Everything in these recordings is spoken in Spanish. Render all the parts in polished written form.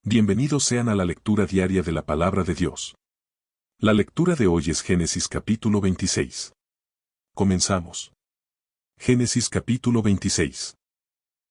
Bienvenidos sean a la lectura diaria de la palabra de Dios. La lectura de hoy es Génesis capítulo 26. Comenzamos. Génesis capítulo 26.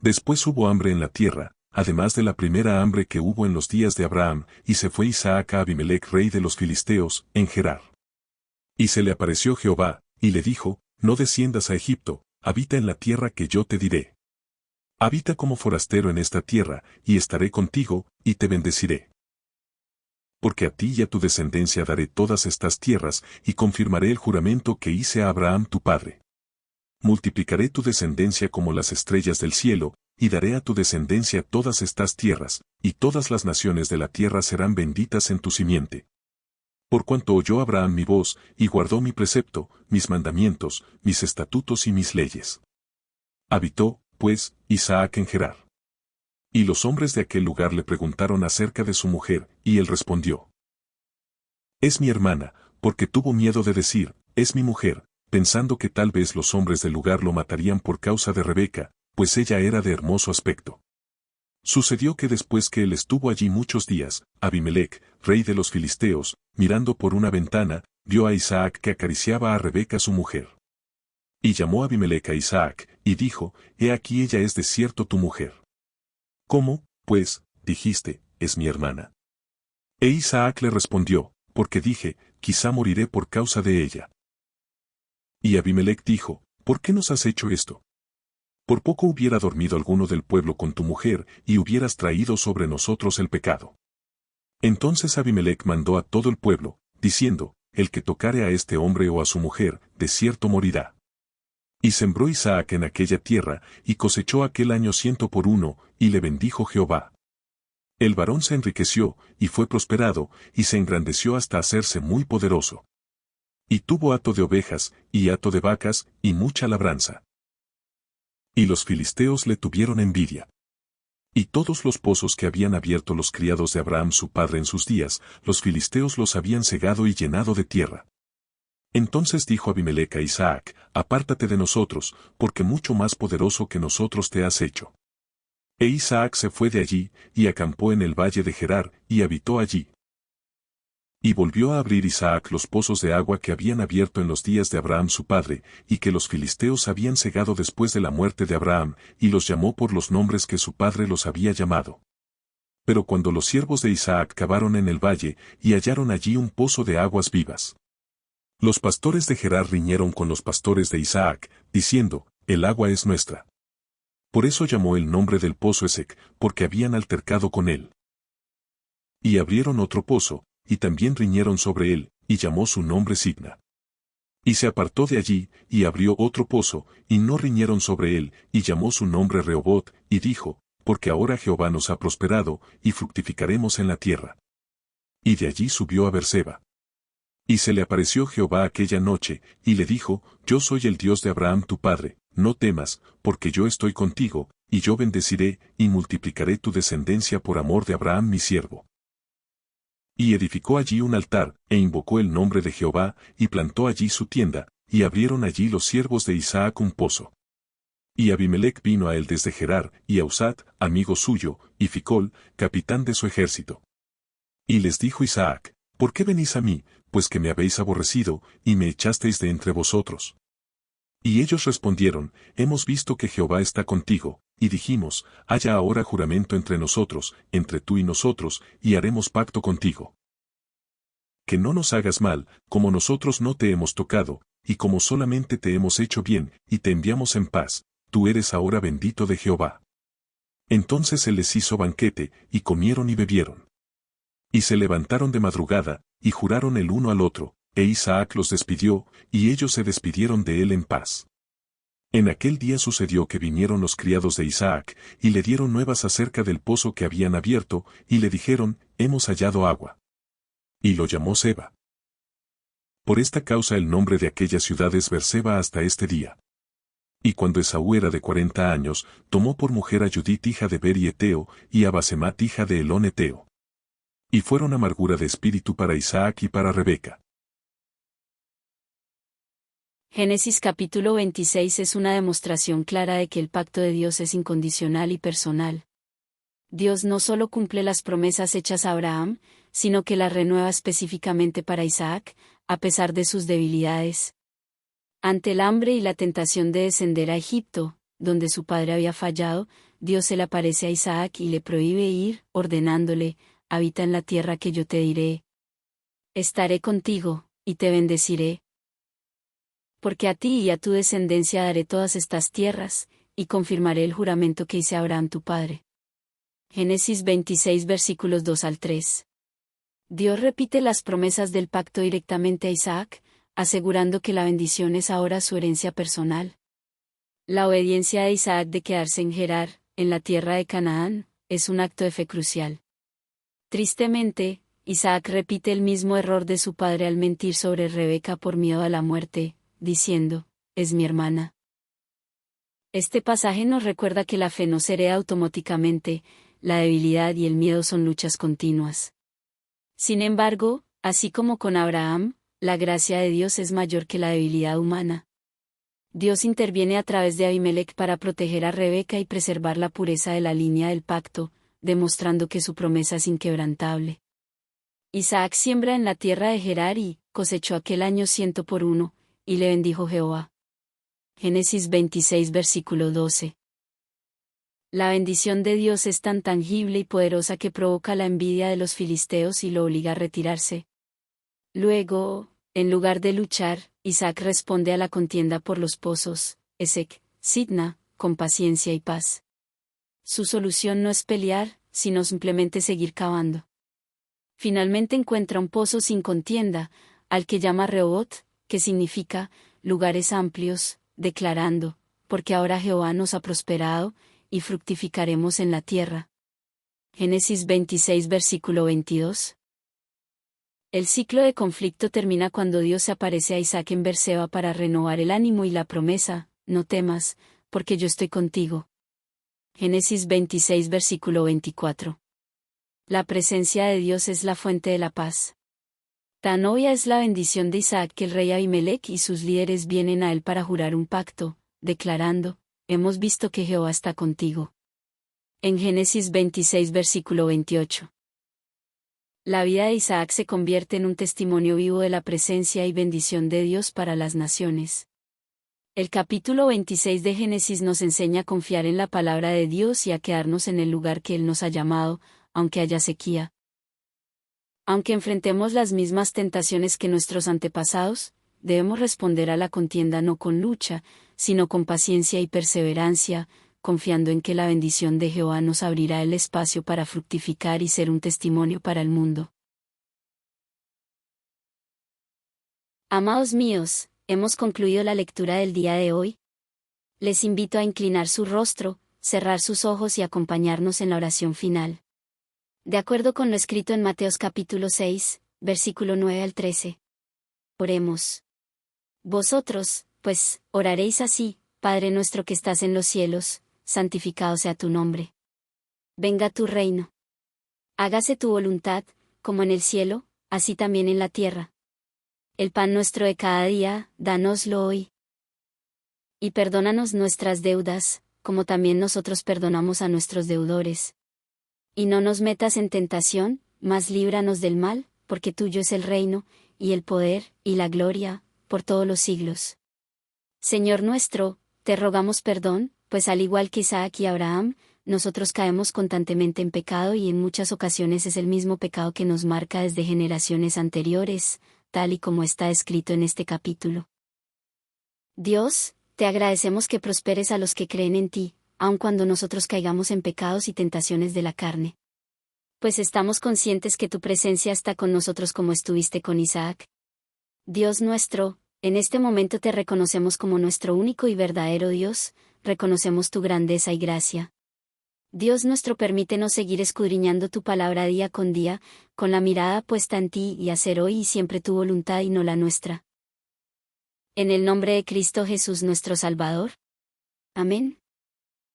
Después hubo hambre en la tierra, además de la primera hambre que hubo en los días de Abraham, y se fue Isaac a Abimelec rey de los filisteos, en Gerar. Y se le apareció Jehová, y le dijo, no desciendas a Egipto, habita en la tierra que yo te diré. Habita como forastero en esta tierra, y estaré contigo, y te bendeciré. Porque a ti y a tu descendencia daré todas estas tierras, y confirmaré el juramento que hice a Abraham tu padre. Multiplicaré tu descendencia como las estrellas del cielo, y daré a tu descendencia todas estas tierras, y todas las naciones de la tierra serán benditas en tu simiente. Por cuanto oyó Abraham mi voz, y guardó mi precepto, mis mandamientos, mis estatutos y mis leyes. Habitó, pues, Isaac en Gerar. Y los hombres de aquel lugar le preguntaron acerca de su mujer, y él respondió: Es mi hermana, porque tuvo miedo de decir, es mi mujer, pensando que tal vez los hombres del lugar lo matarían por causa de Rebeca, pues ella era de hermoso aspecto. Sucedió que después que él estuvo allí muchos días, Abimelec, rey de los filisteos, mirando por una ventana, vio a Isaac que acariciaba a Rebeca su mujer. Y llamó Abimelec a Isaac, y dijo, he aquí ella es de cierto tu mujer. ¿Cómo, pues, dijiste, es mi hermana? E Isaac le respondió, porque dije, quizá moriré por causa de ella. Y Abimelec dijo, ¿por qué nos has hecho esto? Por poco hubiera dormido alguno del pueblo con tu mujer, y hubieras traído sobre nosotros el pecado. Entonces Abimelec mandó a todo el pueblo, diciendo, el que tocare a este hombre o a su mujer, de cierto morirá. Y sembró Isaac en aquella tierra, y cosechó aquel año 100 por 1, y le bendijo Jehová. El varón se enriqueció, y fue prosperado, y se engrandeció hasta hacerse muy poderoso. Y tuvo hato de ovejas, y hato de vacas, y mucha labranza. Y los filisteos le tuvieron envidia. Y todos los pozos que habían abierto los criados de Abraham su padre en sus días, los filisteos los habían cegado y llenado de tierra. Entonces dijo Abimelec a Isaac, apártate de nosotros, porque mucho más poderoso que nosotros te has hecho. E Isaac se fue de allí, y acampó en el valle de Gerar, y habitó allí. Y volvió a abrir Isaac los pozos de agua que habían abierto en los días de Abraham su padre, y que los filisteos habían cegado después de la muerte de Abraham, y los llamó por los nombres que su padre los había llamado. Pero cuando los siervos de Isaac cavaron en el valle, y hallaron allí un pozo de aguas vivas, los pastores de Gerar riñeron con los pastores de Isaac, diciendo, el agua es nuestra. Por eso llamó el nombre del pozo Esec, porque habían altercado con él. Y abrieron otro pozo, y también riñeron sobre él, y llamó su nombre Sibna. Y se apartó de allí, y abrió otro pozo, y no riñeron sobre él, y llamó su nombre Rehobot, y dijo, porque ahora Jehová nos ha prosperado, y fructificaremos en la tierra. Y de allí subió a Beerseba. Y se le apareció Jehová aquella noche, y le dijo, yo soy el Dios de Abraham tu padre, no temas, porque yo estoy contigo, y yo bendeciré, y multiplicaré tu descendencia por amor de Abraham mi siervo. Y edificó allí un altar, e invocó el nombre de Jehová, y plantó allí su tienda, y abrieron allí los siervos de Isaac un pozo. Y Abimelec vino a él desde Gerar, y a Usat, amigo suyo, y Ficol, capitán de su ejército. Y les dijo Isaac, ¿por qué venís a mí, pues que me habéis aborrecido, y me echasteis de entre vosotros? Y ellos respondieron, hemos visto que Jehová está contigo, y dijimos, haya ahora juramento entre nosotros, entre tú y nosotros, y haremos pacto contigo. Que no nos hagas mal, como nosotros no te hemos tocado, y como solamente te hemos hecho bien, y te enviamos en paz, tú eres ahora bendito de Jehová. Entonces él les hizo banquete, y comieron y bebieron. Y se levantaron de madrugada, y juraron el uno al otro, e Isaac los despidió, y ellos se despidieron de él en paz. En aquel día sucedió que vinieron los criados de Isaac, y le dieron nuevas acerca del pozo que habían abierto, y le dijeron, hemos hallado agua. Y lo llamó Seba. Por esta causa el nombre de aquella ciudad es Beerseba hasta este día. Y cuando Esaú era de 40 años, tomó por mujer a Judith hija de Beri Eteo, y a Basemat hija de Elón Eteo. Y fueron amargura de espíritu para Isaac y para Rebeca. Génesis capítulo 26 es una demostración clara de que el pacto de Dios es incondicional y personal. Dios no solo cumple las promesas hechas a Abraham, sino que las renueva específicamente para Isaac, a pesar de sus debilidades. Ante el hambre y la tentación de descender a Egipto, donde su padre había fallado, Dios se le aparece a Isaac y le prohíbe ir, ordenándole: habita en la tierra que yo te diré. Estaré contigo, y te bendeciré. Porque a ti y a tu descendencia daré todas estas tierras, y confirmaré el juramento que hice a Abraham tu padre. Génesis 26 versículos 2 al 3. Dios repite las promesas del pacto directamente a Isaac, asegurando que la bendición es ahora su herencia personal. La obediencia de Isaac de quedarse en Gerar, en la tierra de Canaán, es un acto de fe crucial. Tristemente, Isaac repite el mismo error de su padre al mentir sobre Rebeca por miedo a la muerte, diciendo: es mi hermana. Este pasaje nos recuerda que la fe no se hereda automáticamente, la debilidad y el miedo son luchas continuas. Sin embargo, así como con Abraham, la gracia de Dios es mayor que la debilidad humana. Dios interviene a través de Abimelech para proteger a Rebeca y preservar la pureza de la línea del pacto, demostrando que su promesa es inquebrantable. Isaac siembra en la tierra de Gerar y cosechó aquel año 100 por 1, y le bendijo Jehová. Génesis 26 versículo 12. La bendición de Dios es tan tangible y poderosa que provoca la envidia de los filisteos y lo obliga a retirarse. Luego, en lugar de luchar, Isaac responde a la contienda por los pozos, Esek, Sitna, con paciencia y paz. Su solución no es pelear, sino simplemente seguir cavando. Finalmente encuentra un pozo sin contienda, al que llama Rehobot, que significa lugares amplios, declarando: porque ahora Jehová nos ha prosperado, y fructificaremos en la tierra. Génesis 26 versículo 22. El ciclo de conflicto termina cuando Dios se aparece a Isaac en Berseba para renovar el ánimo y la promesa: no temas, porque yo estoy contigo. Génesis 26 versículo 24. La presencia de Dios es la fuente de la paz. Tan obvia es la bendición de Isaac que el rey Abimelech y sus líderes vienen a él para jurar un pacto, declarando: hemos visto que Jehová está contigo. En Génesis 26 versículo 28. La vida de Isaac se convierte en un testimonio vivo de la presencia y bendición de Dios para las naciones. El capítulo 26 de Génesis nos enseña a confiar en la palabra de Dios y a quedarnos en el lugar que Él nos ha llamado, aunque haya sequía. Aunque enfrentemos las mismas tentaciones que nuestros antepasados, debemos responder a la contienda no con lucha, sino con paciencia y perseverancia, confiando en que la bendición de Jehová nos abrirá el espacio para fructificar y ser un testimonio para el mundo. Amados míos, hemos concluido la lectura del día de hoy. Les invito a inclinar su rostro, cerrar sus ojos y acompañarnos en la oración final. De acuerdo con lo escrito en Mateos capítulo 6, versículo 9 al 13. Oremos. Vosotros, pues, oraréis así: Padre nuestro que estás en los cielos, santificado sea tu nombre. Venga tu reino. Hágase tu voluntad, como en el cielo, así también en la tierra. El pan nuestro de cada día, dánoslo hoy. Y perdónanos nuestras deudas, como también nosotros perdonamos a nuestros deudores. Y no nos metas en tentación, mas líbranos del mal, porque tuyo es el reino, y el poder, y la gloria, por todos los siglos. Señor nuestro, te rogamos perdón, pues al igual que Isaac y Abraham, nosotros caemos constantemente en pecado y en muchas ocasiones es el mismo pecado que nos marca desde generaciones anteriores, tal y como está escrito en este capítulo. Dios, te agradecemos que prosperes a los que creen en ti, aun cuando nosotros caigamos en pecados y tentaciones de la carne. Pues estamos conscientes que tu presencia está con nosotros como estuviste con Isaac. Dios nuestro, en este momento te reconocemos como nuestro único y verdadero Dios, reconocemos tu grandeza y gracia. Dios nuestro, permítenos seguir escudriñando tu palabra día con día, con la mirada puesta en ti y hacer hoy y siempre tu voluntad y no la nuestra. En el nombre de Cristo Jesús nuestro Salvador. Amén.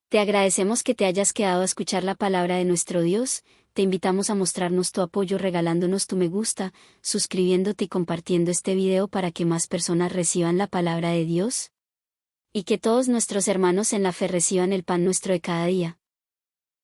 Te agradecemos que te hayas quedado a escuchar la palabra de nuestro Dios. Te invitamos a mostrarnos tu apoyo regalándonos tu me gusta, suscribiéndote y compartiendo este video para que más personas reciban la palabra de Dios. Y que todos nuestros hermanos en la fe reciban el pan nuestro de cada día.